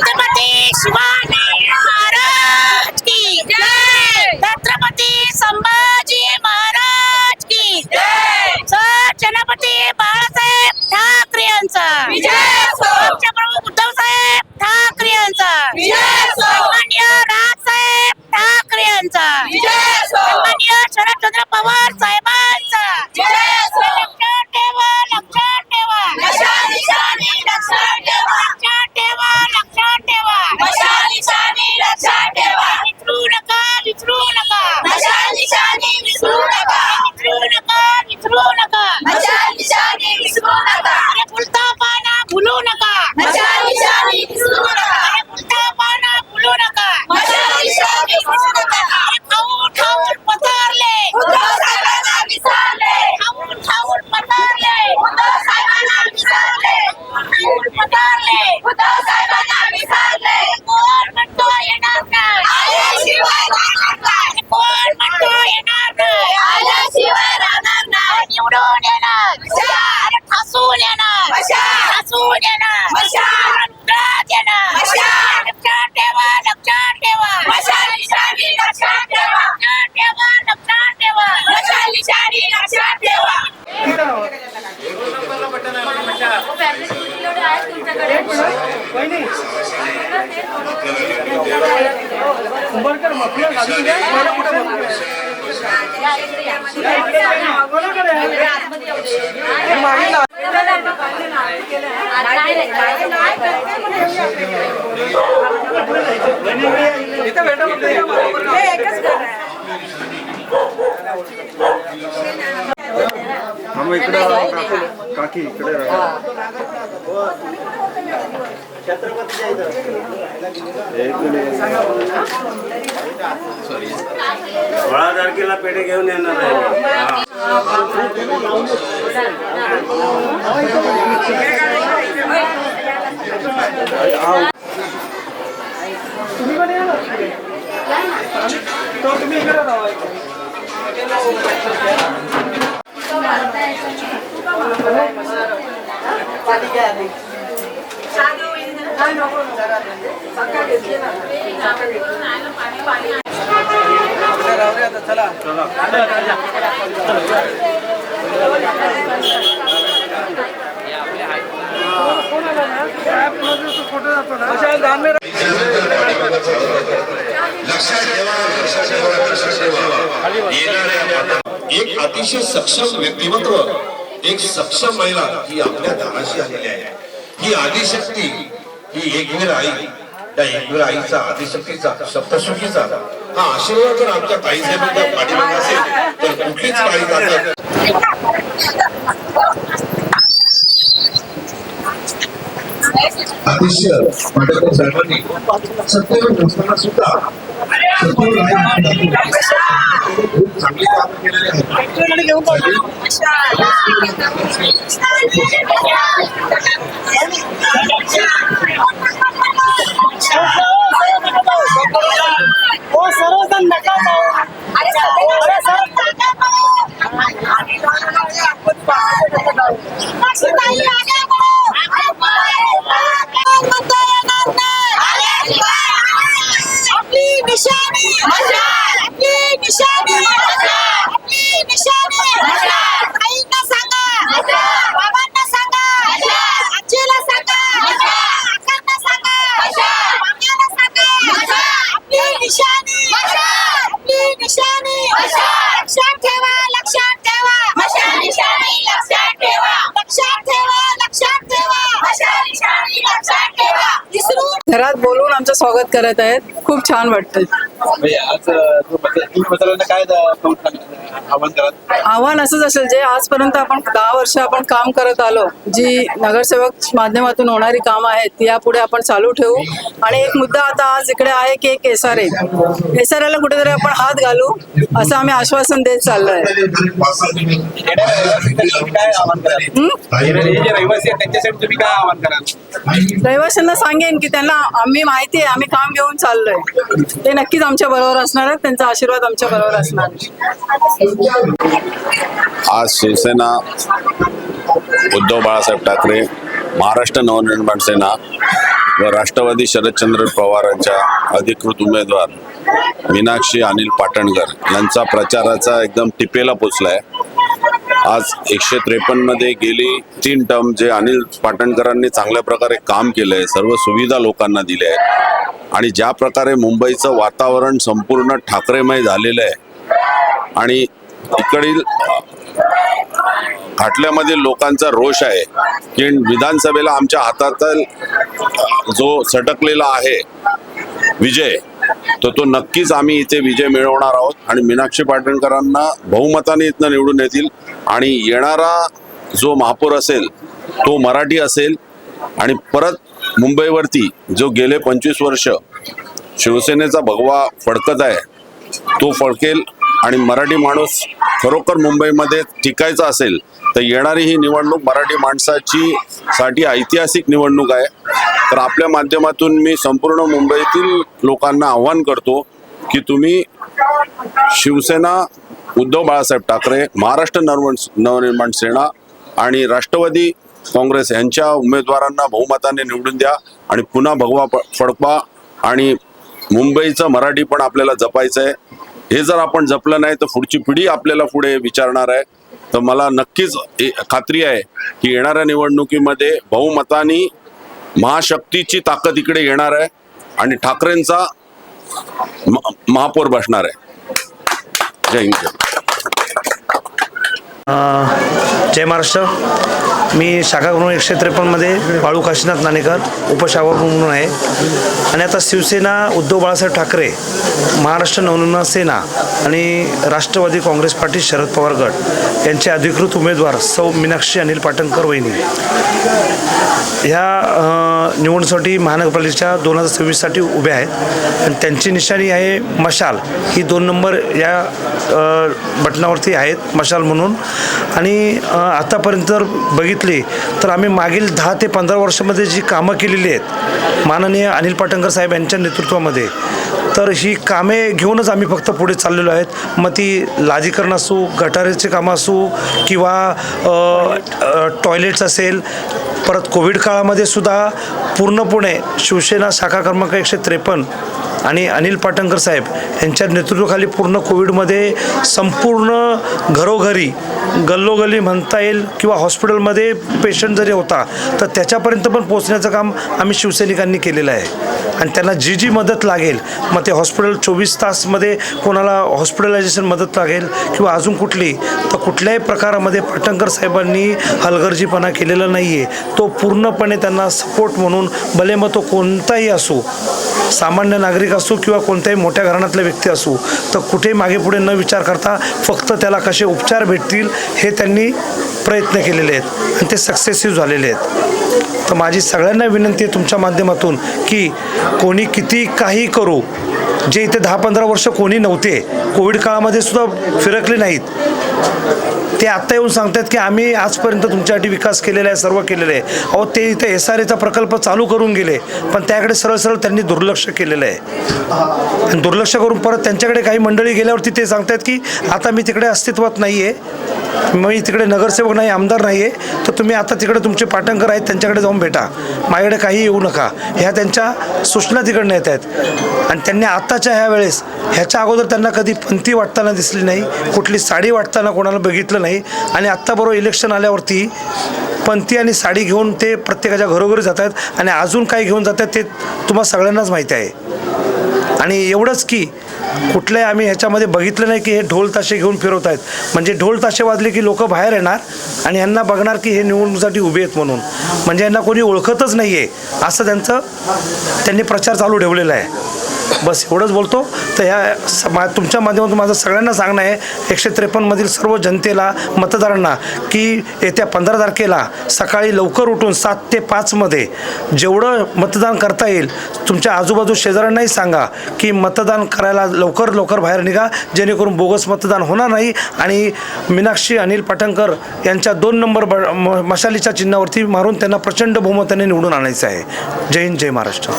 छत्रपती शिवाजी महाराज की जय, छत्रपती संभाजी महाराज की जय, छत्रपती बाळासाहेब ठाकरे यांचा विजय असो, प्रमुख उद्धवसाहेब ठाकरे यांचा विजय असो, माननीय राजसाहेब ठाकरे यांचा विजय असो, माननीय शरदचंद्र पवार साहेबांचा विजय असो. लक्षात ठेवा, लक्षात ठेवा, लक्षात ठेवा, लक्षात ठेवा, लक्षात ठेवा, लक्षात ठेवा, विसरू नका, विसरू नका, विसरू नका, विसरू नका, विसरू नका, अरे फुलता पाना भुलू नका, विसरू नका, अरे फुलता पाना भुलू नका, विसरू नका, खाऊन खाऊन पतारले, खाऊन खाऊन पतारले, कोण म्हणतो येणार नाही, कोण म्हणतो येणार नाही, निवडून येणार, अरे ठासून येणार, ठासून येणार, उघडात येणार. लक्षात ठेवा, लक्षात ठेवा, लक्षात ठेवा, लक्षात ठेवा, लक्षात ठेवा. काकी इकडे सोळा तारखेला पेढे घेऊन येणार आहे. तुम्ही इकडे राहा. एक अतिशय सक्षम व्यक्तिमत्व, एक सक्षम महिला ही आपल्या दाराशी आलेली आहे. ही आदिशक्ती, ही एकवीर आई, त्या एकवीर आईचा, आदिशक्तीचा, सप्तशृंगीचा हा आशीर्वाद जर आमच्या ताईसाहेबांच्या पाठीमागे असेल तर कुठलीच काळी जातात. अतिशय पाटकर साहेबांनी सत्तेवर नसताना सुद्धा चांगली काम केलेली आहेत. घरात बोलून आमचं स्वागत करत आहेत. खूप छान वाटतं. आव्हान असंच असेल जे आजपर्यंत आपण 10 वर्ष आपण काम करत आलो, जी नगरसेवक माध्यमातून होणारी कामं आहेत ती यापुढे आपण चालू ठेवू. आणि एक मुद्दा आता आज इकडे आहे की एक SRA ला कुठेतरी आपण हात घालू असं आम्ही आश्वासन देत चाललोय. रहिवाशांना सांगेन की त्यांना आम्ही माहिती आहे, आम्ही काम घेऊन चाललोय, ते नक्कीच आमच्या बरोबर असणार आहेत, त्यांचा आशीर्वाद आमच्या बरोबर असणार. आज शिवसेना, उद्धव बाळासाहेब ठाकरे, महाराष्ट्र नवनिर्माण सेना व राष्ट्रवादी शरदचंद्र पवारांच्या अधिकृत उमेदवार मीनाक्षी अनिल पाटणकर यांचा प्रचाराचा एकदम टिपेला पोचलाय। आज 153 मध्ये गेली 3 टर्म जे अनिल पाटणकरांनी चांगल्या प्रकारे काम केलंय, सर्व सुविधा लोकांना दिल्या आहेत आणि ज्या प्रकारे मुंबईचं वातावरण संपूर्ण ठाकरेमय झालेलं आहे आणि इकडील खाटल्यामधील लोकांचा रोष आहे की विधानसभेला आमच्या हातातील जो सटकलेला आहे विजय, तो नक्कीच आम्ही इथे विजय मिळवणार आहोत आणि मीनाक्षी पाटणकरांना बहुमताने इथनं निवडून येतील आणि येणारा जो महापौर असेल तो मराठी असेल आणि परत मुंबईवरती जो गेले 25 वर्ष शिवसेनेचा भगवा फडकत आहे तो फडकेल आणि मराठी माणूस खरोखर मुंबईमध्ये टिकायचा असेल तर येणारी ही निवडणूक मराठी साठी ऐतिहासिक निवडणूक आहे। तर आपल्या माध्यमातून मी संपूर्ण मुंबईतील लोकांना आव्हान करतो की तुम्ही शिवसेना, उद्धव बाळासाहेब ठाकरे, महाराष्ट्र नवनिर्माण सेना आणि राष्ट्रवादी काँग्रेस यांच्या उमेदवारांना बहुमताने निवडून द्या आणि पुन्हा भगवा फडकवा आणि मुंबईचं मराठी पण आपल्याला जपायचं आहे। हे जर आपण जपलं नाही तर पुढची पिढी आपल्याला पुढे विचारणार आहे। तर मला नक्कीच खात्री आहे की येणाऱ्या निवडणुकीमध्ये बहुमताने महाशक्तीची ताकद इकडे येणार आहे आणि ठाकरेंचा महापौर बसणार आहे। जय हिंद। जय महाराष्ट्र। मी शाखा क्रमांक 153 मध्ये बाळू काशीनाथ नाणेकर उपशाखा म्हणून आहे आणि आता शिवसेना, उद्धव बाळासाहेब ठाकरे, महाराष्ट्र नवनिर्माण सेना आणि राष्ट्रवादी काँग्रेस पार्टी शरद पवार गट यांचे अधिकृत उमेदवार सौ मीनाक्षी अनिल पाटणकर वहिनी ह्या निवडणुकीसाठी महानगरपालिकेच्या 2026साठी उभ्या आहेत आणि त्यांची निशाणी आहे मशाल। ही 2 नंबर या बटनावरती आहेत मशाल म्हणून। आणि आतापर्यंत जर बघितली तर आम्ही मागील 10 ते 15 वर्षामध्ये जी कामं केलेली आहेत माननीय अनिल पाटणकर साहेब यांच्या नेतृत्वामध्ये, तर ही कामे घेऊनच आम्ही फक्त पुढे चाललेलो आहेत। मग ती लादीकरण असो, गटाराचे कामं असो किंवा टॉयलेट्स असेल, परत कोविड काळामध्ये सुद्धा पूर्णपणे शिवसेना शाखा क्रमांक 153 आणि अनिल पाटणकर साहेब यांच्या नेतृत्वाखाली पूर्ण कोविडमध्ये संपूर्ण घरोघरी, गल्लोगल्ली म्हणता येईल किंवा हॉस्पिटलमध्ये पेशंट जरी होता तर त्याच्यापर्यंत पण पोहोचण्याचं काम आम्ही शिवसैनिकांनी केलेलं आहे आणि त्यांना जी जी मदत लागेल, मग ते हॉस्पिटल 24 तासमध्ये कोणाला हॉस्पिटलायझेशन मदत लागेल किंवा अजून कुठली, तर कुठल्याही प्रकारामध्ये पाटणकर साहेबांनी हलगर्जीपणा केलेला नाही आहे। तो पूर्णपणे त्यांना सपोर्ट म्हणून, भले मग तो कोणताही असो, सामान्य नागरिक असो किंवा कोणत्याही मोठ्या घराण्यातला व्यक्ती असो, तर कुठेही मागे पुढे न विचार करता फक्त त्याला कसे उपचार भेटतील हे त्यांनी प्रयत्न केलेले आहेत आणि ते सक्सेसिव्ह झालेले आहेत। तर माझी सगळ्यांना विनंती आहे तुमच्या माध्यमातून की कोणी किती काही करू, जे इथे 10-15 वर्ष कोणी नव्हते, कोविड काळामध्ये सुद्धा फिरकले नाहीत, ते आत्ता येऊन सांगतात की आम्ही आजपर्यंत तुमच्यासाठी विकास केलेला आहे, सर्व केलेलं आहे। अहो, ते इथे SRAचा प्रकल्प चालू करून गेले पण त्याकडे सरळ त्यांनी दुर्लक्ष केलेलं आहे आणि दुर्लक्ष करून परत त्यांच्याकडे काही मंडळी गेल्यावरती ते सांगतात की आता मी तिकडे अस्तित्वात नाही आहे, मी तिकडे नगरसेवक नाही, आमदार नाही आहे, तर तुम्ही आता तिकडे तुमचे पाटणकर आहेत त्यांच्याकडे जाऊन भेटा, माझ्याकडे काही येऊ नका। ह्या त्यांच्या सूचना तिकडनं येत आहेत आणि त्यांनी आत्ताच्या ह्या वेळेस, ह्याच्या अगोदर त्यांना कधी पंथी वाटताना दिसली नाही, कुठली साडी वाटताना कोणाला बघितलं नाही आणि आत्ताबरोबर इलेक्शन आल्यावरती पंथी आणि साडी घेऊन ते प्रत्येकाच्या घरोघरी जात आहेत आणि अजून काय घेऊन जात आहेत ते तुम्हाला सगळ्यांनाच माहिती आहे। आणि एवढंच की कुठल्याही आम्ही ह्याच्यामध्ये बघितलं नाही की हे ढोल ताशे घेऊन फिरवत आहेत, म्हणजे ढोल ताशे वाजले की लोक बाहेर येणार आणि यांना बघणार की हे निवडणुकीसाठी उभे आहेत म्हणून, म्हणजे यांना कोणी ओळखतच नाही आहे असं त्यांनी प्रचार चालू ठेवलेला आहे। बस एवढंच बोलतो। तर ह्या तुमच्या माध्यमातून माझं सगळ्यांना सांगणं आहे 153 मधील सर्व जनतेला, मतदारांना की येत्या 15 तारखेला सकाळी लवकर उठून 7 ते 5 मध्ये जेवढं मतदान करता येईल तुमच्या आजूबाजू शेजाऱ्यांनाही सांगा की मतदान करायला लवकर बाहेर निघा, जेणेकरून बोगस मतदान होणार नाही आणि मीनाक्षी अनिल पाटणकर यांच्या 2 नंबर मशालीच्या चिन्हावरती मारून त्यांना प्रचंड बहुमताने निवडून आणायचं आहे। जय हिंद, जय महाराष्ट्र।